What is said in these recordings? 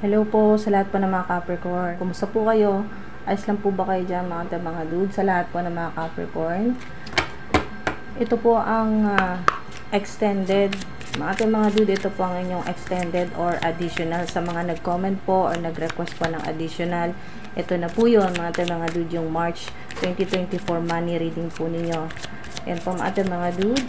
Hello po sa lahat po ng mga Capricorn. Kumusta po kayo? Ayos lang po ba kayo dyan mga dude? Sa lahat po ng mga Capricorn. Ito po ang extended. Mga dude, ito po ang inyong extended or additional. Sa mga nag-comment po or nag-request po ng additional. Ito na po yun mga dude, yung March 2024 money reading po ninyo. Yan po mga dude.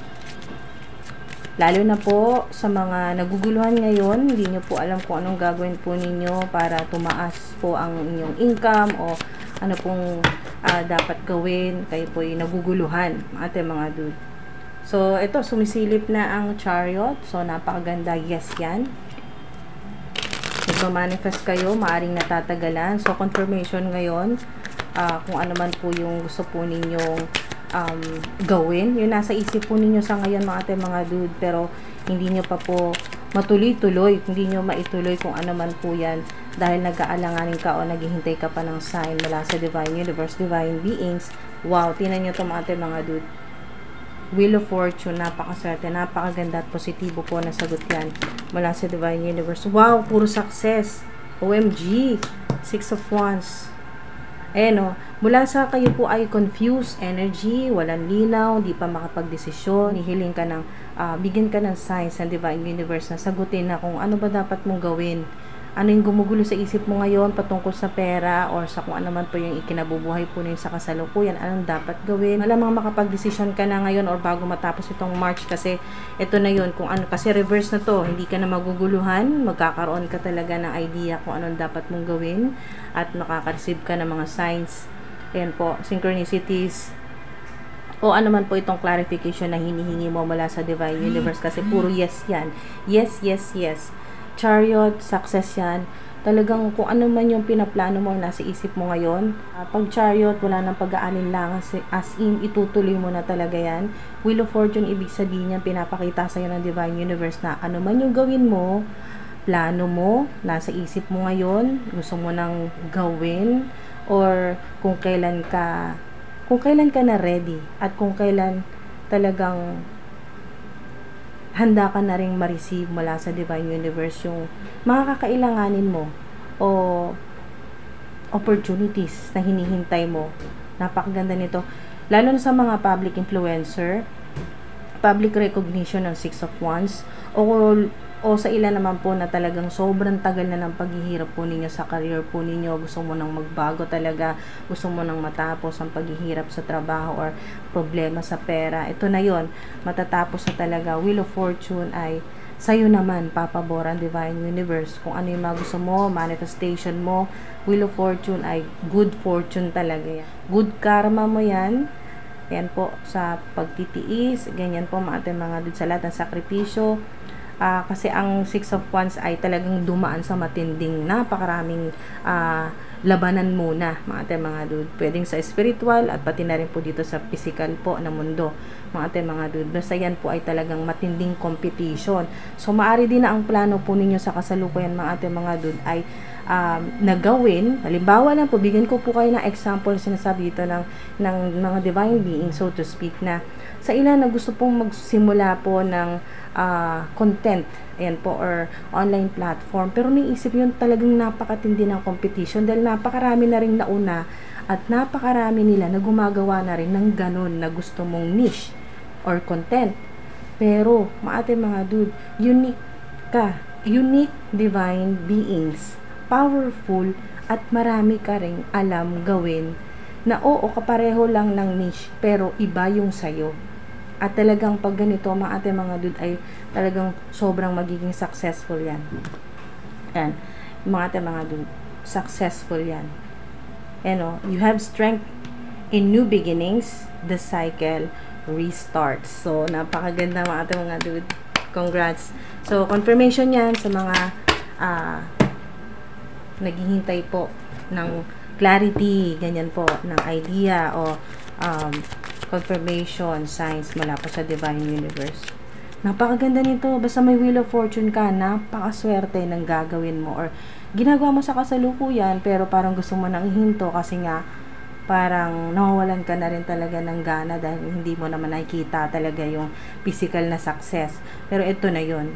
Lalo na po sa mga naguguluhan ngayon, hindi nyo po alam kung anong gagawin po ninyo para tumaas po ang inyong income o ano pong dapat gawin. Kayo po ay naguguluhan, mga dude. So, ito, sumisilip na ang Chariot. So, napakaganda. Yes, yan. Nagmamanifest kayo, maaring natatagalan. So, confirmation ngayon, kung ano man po yung gusto po ninyong gawin. Yung nasa isip po ninyo sa ngayon mga dude, pero hindi nyo pa po matuloy-tuloy, hindi nyo maituloy kung ano man po yan dahil nag-aalanganin ka o naghihintay ka pa ng sign mula sa Divine Universe, Divine Beings. Wow, tinan nyo ito mga dude. Wheel of Fortune, napakaswerte, napakaganda at positibo po na sagot yan mula sa Divine Universe. Wow, puro success. OMG, Six of Wands. Ayan o, mula sa kayo po ay confused energy, walang linaw, di pa makapagdesisyon, hihiling ka ng, bigyan ka ng signs ng Divine Universe na sagutin na kung ano ba dapat mong gawin. Ano yung gumugulo sa isip mo ngayon patungkol sa pera or sa kung ano man po yung ikinabubuhay po ninyo sa kasalukuyan, anong dapat gawin. Malamang makapagdesisyon ka na ngayon or bago matapos itong March kasi ito na yun, kung ano, kasi reverse na to, hindi ka na maguguluhan, magkakaroon ka talaga ng idea kung anong dapat mong gawin at makaka-receive ka ng mga signs. Ayan po, synchronicities o ano man po itong clarification na hinihingi mo mula sa Divine Universe kasi puro yes yan. Yes, yes, yes. Chariot, success yan. Talagang kung ano man yung pinaplano mo nasa isip mo ngayon. Pag Chariot, wala nang pag-aalinlangan, as in, itutuloy mo na talaga yan. Wheel of Fortune, ibig sabihin yan, pinapakita sa'yo ng Divine Universe na ano man yung gawin mo, plano mo, nasa isip mo ngayon, gusto mo nang gawin, or kung kailan ka na ready, at kung kailan talagang handa ka na ring ma-receive mula sa Divine Universe yung mga kakailanganin mo o opportunities na hinihintay mo. Napakaganda nito. Lalo na sa mga public influencer, public recognition ng Six of Wands, o sa ilan naman po na talagang sobrang tagal na ng paghihirap po ninyo sa career po ninyo, gusto mo nang magbago talaga, gusto mo nang matapos ang paghihirap sa trabaho or problema sa pera, ito na yon, matatapos na talaga. Wheel of Fortune ay sa'yo naman, papaboran Divine Universe, kung ano yung mga gusto mo, manifestation mo. Wheel of Fortune ay good fortune talaga yan, good karma mo yan. Yan po, sa pagtitiis, ganyan po mga dude, sa lahat ng sakripisyo. Kasi ang Six of Wands ay talagang dumaan sa matinding napakaraming labanan muna mga dude. Pwedeng sa spiritual at pati na rin po dito sa physical po na mundo mga dude. Basta yan po ay talagang matinding competition. So maari din na ang plano po ninyo sa kasalukuyan mga dude ay nagawin. Halimbawa lang po, bigyan ko po kayo ng example, sinasabi dito ng mga divine beings, so to speak, na sa ilan na gusto pong magsimula po ng content, ayan po, or online platform, pero naisip yun talagang napakatindi ng competition dahil napakarami na rin nauna at napakarami nila na gumagawa na rin ng ganon na gusto mong niche or content. Pero mga dude, unique ka, unique divine beings, powerful, at marami ka ring alam gawin na oo, kapareho lang ng niche pero iba yung sayo. At talagang pag ganito mga dude ay talagang sobrang magiging successful yan. Yan, mga dude, successful yan. You have strength in new beginnings, the cycle restarts. So napakaganda mga dude, congrats. So confirmation yan sa mga naghihintay po ng clarity, ganyan po, ng idea o confirmation, signs mula po sa Divine Universe. Napakaganda nito. Basta may Wheel of Fortune ka, napakaswerte ng gagawin mo or ginagawa mo sa kasalukuyan pero parang gusto mo nang ihinto kasi nga parang nawawalan ka na rin talaga ng gana dahil hindi mo naman nakikita talaga yung physical na success. Pero ito na yun.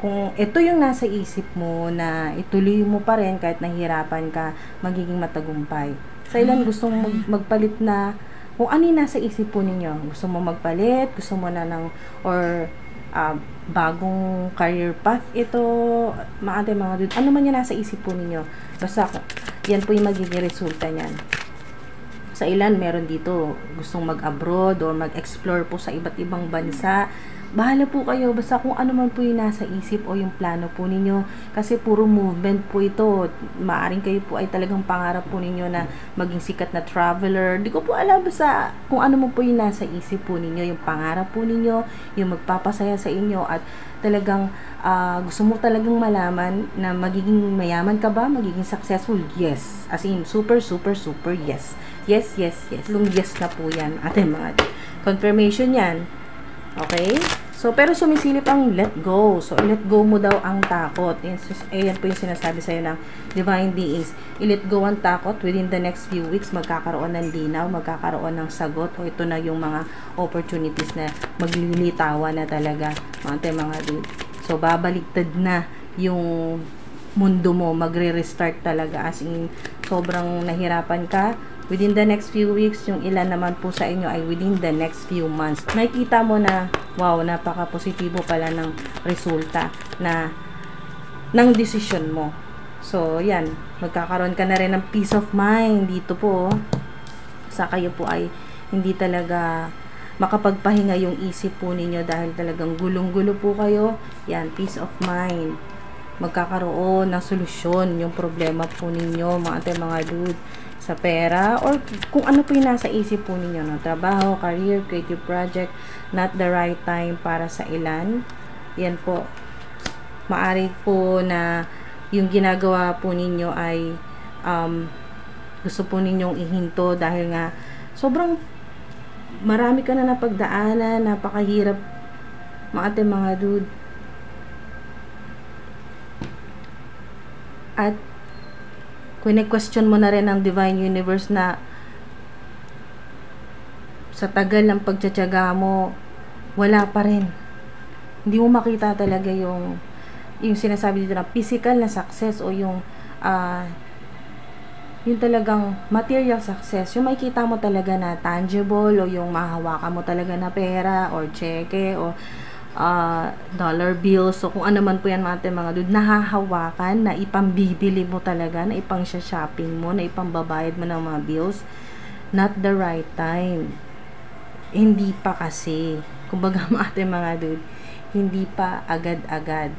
kung ito yung nasa isip mo na ituloy mo pa rin kahit nahihirapan ka, magiging matagumpay. Sa ilan gustong magpalit na, kung ano yung nasa isip po ninyo, gusto mo magpalit, gusto mo na ng, or bagong career path ito, mga dude, ano man yung nasa isip po ninyo, basta yan po yung magiging resulta niyan. Sa ilan, meron dito gustong mag-abroad or mag-explore po sa iba't ibang bansa. Bahala po kayo, basta kung ano man po yung nasa isip o yung plano po ninyo. Kasi puro movement po ito. Maaring kayo po ay talagang pangarap po ninyo na maging sikat na traveler. Di ko po alam, basta kung ano man po yung nasa isip po ninyo, yung pangarap po ninyo, yung magpapasaya sa inyo, at talagang gusto mo talagang malaman na magiging mayaman ka ba, magiging successful. Yes, as in super yes. Yes. Long yes na po yan, ating mga confirmation yan. Okay? So, pero sumisilip ang let go. So, let go mo daw ang takot. Ayan po yung sinasabi sa'yo ng divine beings. I-let go ang takot. Within the next few weeks, magkakaroon ng linaw, magkakaroon ng sagot, o ito na yung mga opportunities na maglilitawan na talaga, mga dude. So, babaligtad na yung mundo mo, magre-restart talaga, as in, sobrang nahirapan ka. Within the next few weeks, yung ilan naman po sa inyo ay within the next few months. Nakikita mo na, wow, napaka-positibo pala ng resulta ng decision mo. So, yan, magkakaroon ka na rin ng peace of mind dito po. Sa kayo po ay hindi talaga makapagpahinga yung isip po ninyo dahil talagang gulong-gulo po kayo. Yan, peace of mind. Magkakaroon ng solusyon yung problema po ninyo, mga dude, sa pera, or kung ano po yung nasa isip po ninyo, no? Trabaho, career, creative project, not the right time para sa ilan. Yan po. Maari po na yung ginagawa po ninyo ay gusto po ninyong ihinto dahil nga sobrang marami ka na napagdaanan, napakahirap, mga dude. At question mo na rin ang divine universe na sa tagal ng pagtsatsaga mo, wala pa rin. Hindi mo makita talaga yung sinasabi dito na physical na success o yung talagang material success. Yung makikita mo talaga na tangible, o yung mahahawakan mo talaga na pera or cheque o dollar bills, so kung ano man po yan, mga dude, nahahawakan, na ipambibili mo talaga, na ipang shopping mo, na ipambabayad mo ng mga bills, not the right time. Hindi pa kasi, kumbaga, mga dude, hindi pa agad-agad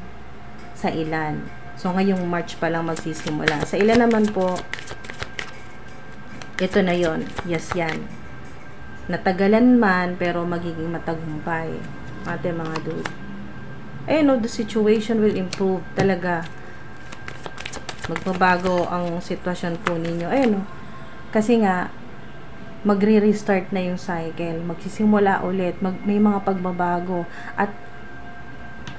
sa ilan. So ngayong March pa lang magsisimula. Sa ilan naman po, ito na yon. Yes, yan. Natagalan man, pero magiging matagumpay, mga dude. Ayun, the situation will improve talaga. Magbabago ang sitwasyon po ninyo. Ayun, kasi nga magre-restart na yung cycle. Magsisimula ulit. May mga pagbabago. At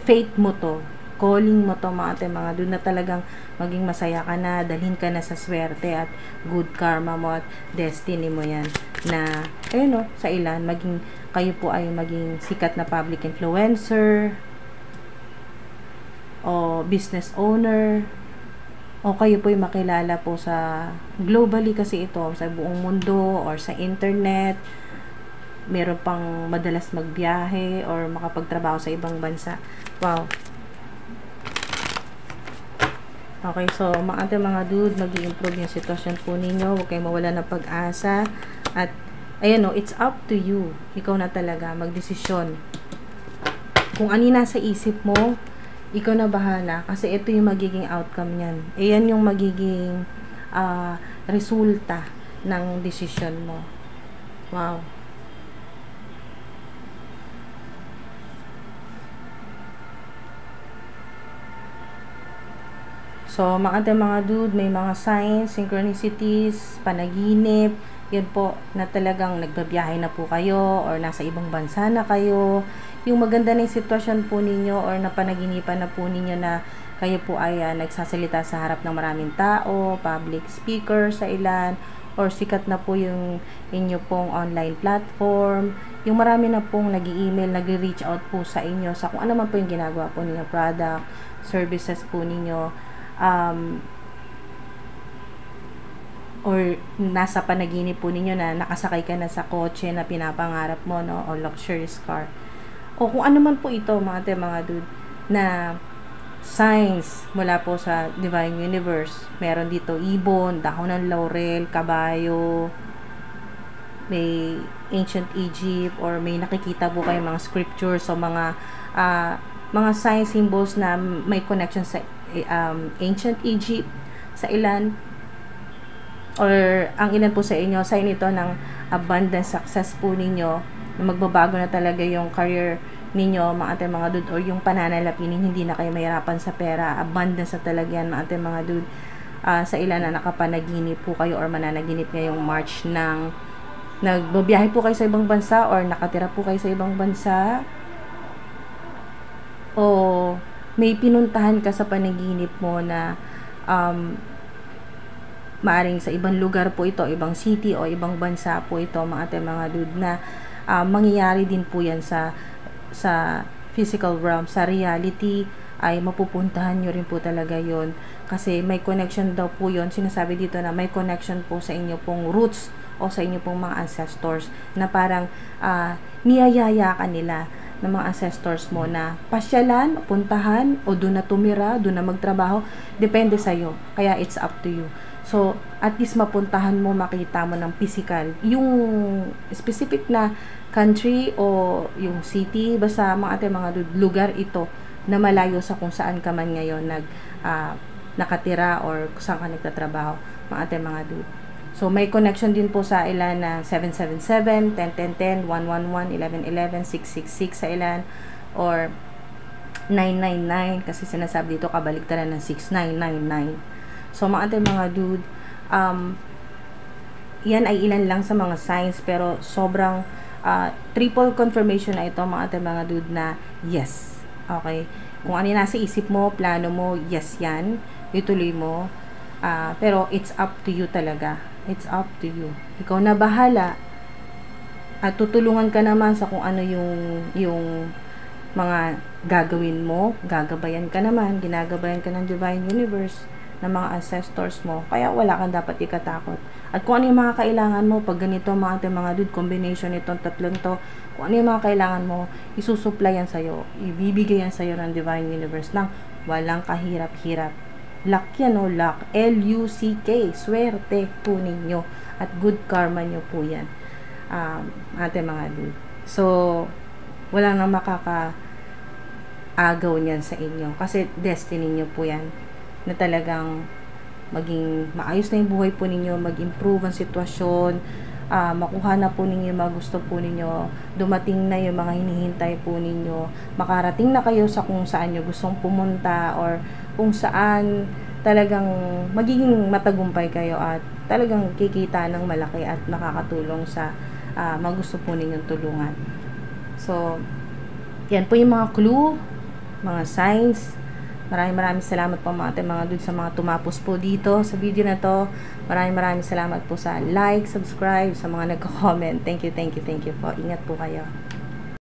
faith mo to. Calling mo to, mga dude, na talagang maging masaya ka na, dalhin ka na sa swerte at good karma mo at destiny mo yan. Na, ayun, sa ilan, kayo po ay maging sikat na public influencer, o business owner, o kayo po ay makilala po sa globally, kasi ito sa buong mundo or sa internet. Meron pang madalas magbiyahe or makapagtrabaho sa ibang bansa. Wow. Okay, so mga dude, mag-i-improve yung sitwasyon po ninyo. Huwag kayong mawala ng pag-asa. At ayan, it's up to you. Ikaw na talaga magdesisyon. Kung ano nasa isip mo, ikaw na bahala. Kasi ito yung magiging outcome niyan. Ayan yung magiging resulta ng desisyon mo. Wow. So, mga dude, may mga signs, synchronicities, panaginip, yan po, na talagang nagbabiyahe na po kayo or nasa ibang bansa na kayo. Yung maganda na yung sitwasyon po ninyo or napanaginipan na po ninyo na kayo po ay nagsasalita sa harap ng maraming tao, public speaker sa ilan, or sikat na po yung inyo pong online platform, yung marami na pong nag-email, nag-reach out po sa inyo sa kung ano man po yung ginagawa po ninyo, product, services po ninyo, or nasa panaginip po ninyo na nakasakay ka na sa kotse na pinapangarap mo, no, o luxurious car, o kung ano man po ito, mga dude, na signs mula po sa Divine Universe. Meron dito ibon, dahon ng laurel, kabayo, may ancient Egypt, or may nakikita po kayo mga scriptures o mga sign symbols na may connection sa ancient Egypt sa ilan, or ang ilan po sa inyo, sign ito ng abundant success po ninyo, na magbabago na talaga yung career ninyo, mga dude, or yung pananalapi ninyo, hindi na kayo mahirapan sa pera, abundance na talaga yan, mga dude. Sa ilan na nakapanaginip po kayo or mananaginip ngayong March ng nagbabiyahe po kayo sa ibang bansa or nakatira po kayo sa ibang bansa, o may pinuntahan ka sa panaginip mo na maaring sa ibang lugar po ito, ibang city o ibang bansa po ito, mga dude, na mangyayari din po yan sa physical realm, sa reality, ay mapupuntahan nyo rin po talaga yon, kasi may connection daw po yon. Sinasabi dito na may connection po sa inyo pong roots o sa inyo pong mga ancestors, na parang niyayaya ka nila ng mga ancestors mo na pasyalan, puntahan, o doon na tumira, doon na magtrabaho, depende sa'yo, kaya it's up to you. So, at least mapuntahan mo, makita mo ng physical, yung specific na country o yung city, basta mga lugar ito na malayo sa kung saan ka man ngayon nakatira or kung saan ka nagtatrabaho, mga dude. So, may connection din po sa ilan na 777, 101010, 111, 1111, 666 sa ilan, or 999, kasi sinasabi dito kabaligtaran ng 6999. So, mga dude, yan ay ilan lang sa mga signs, pero sobrang triple confirmation na ito, mga dude, na yes. Okay? Kung ano yung nasa isip mo, plano mo, yes yan, ituloy mo. Pero it's up to you talaga. It's up to you. Ikaw na bahala. At tutulungan ka naman sa kung ano yung mga gagawin mo. Gagabayan ka naman. Ginagabayan ka ng Divine Universe, ng mga ancestors mo. Kaya wala kang dapat ikatakot. At kung ano yung mga kailangan mo, pag ganito, mga dude, combination itong tatlong to, kung ano yung mga kailangan mo, isusupply yan sa'yo. Ibibigay yan sa'yo ng Divine Universe ng walang kahirap-hirap. Luck yan, o luck. L-U-C-K. Swerte po ninyo. At good karma nyo po yan. Mga dude. So, wala nang makakaagaw niyan sa inyo. Kasi destiny nyo po yan. Na talagang maging maayos na yung buhay po ninyo. Mag-improve ang sitwasyon. Makuha na po ninyo yung mga gusto po ninyo. Dumating na yung mga hinihintay po ninyo. Makarating na kayo sa kung saan nyo gustong pumunta, or kung saan talagang magiging matagumpay kayo at talagang kikita ng malaki at makakatulong sa mga gusto po ninyong tulungan. So, yan po yung mga clue, mga signs. Maraming salamat po mga dude sa mga tumapos po dito sa video na to. Maraming salamat po sa like, subscribe, sa mga nagko-comment. Thank you po. Ingat po kayo.